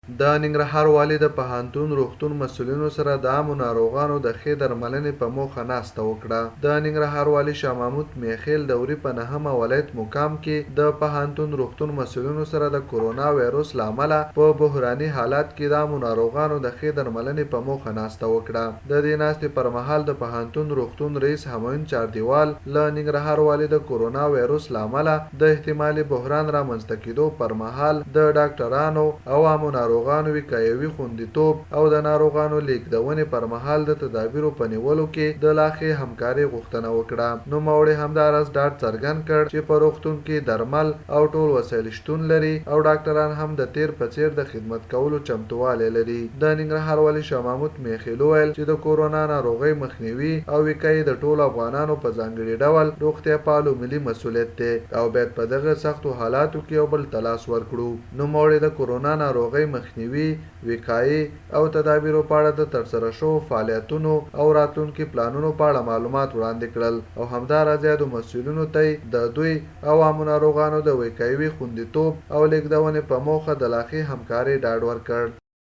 د ننګرهار والي د پوهنتون روغتون مسؤلینو سره د عامو ناروغانو د ښې درملنې په موخه ناسته وکړه. د ننګرهار والي شاه محمود میخیل دوري په 9 ولایت مقام کې د پوهنتون روغتون مسؤلینو سره د کورونا وایروس له امله په بحراني حالات کې د عامو ناروغانو د ښې درملنې په موخه ناسته وکړه. د دې ناستې پر مهال د پوهنتون روغتون رئیس همایون چاردیوال له ننګرهار والي د کورونا وایروس له امله د احتمالي بحران رامنځته کېدو پر مهال د ډاکټرانو او عامو ناروغانو وقایوي خوندیتوب او د ناروغانو لیږدونې پر مهال د تدابیرو په نیولو کې د لا ښې همکارۍ غوښتنه وکړه. نوموړي همداراز ډاډ څرګند کړ چې په روغتون کې درمل او ټول وسایل شتون لري او ډاکټران هم د تیر په څیر د خدمت کولو چمتووالی لري. د ننګرهار والي شاه محمود میخیل وویل چې د کورونا ناروغۍ مخنیوي او وقایې د ټولو افغانانو په ځانګړي ډول روغتیا پالو ملي مسؤلیت دی او باید په دغه سختو حالاتو کې یو بل ته لاس ورکړو. نوموړي د کورونا ناروغۍ مخنیوي، وقایې او تدابیرو په اړه د ترسره شوو فعالیتونو او راتلونکي پلانونو په اړه معلومات وړاندې کړل او همداراز یادو مسؤلینو ته د دوی او عامو ناروغانو د وقایوي خوندیتوب او لیږدونې په موخه د لا ښې همکارۍ ډاډ ورکړ.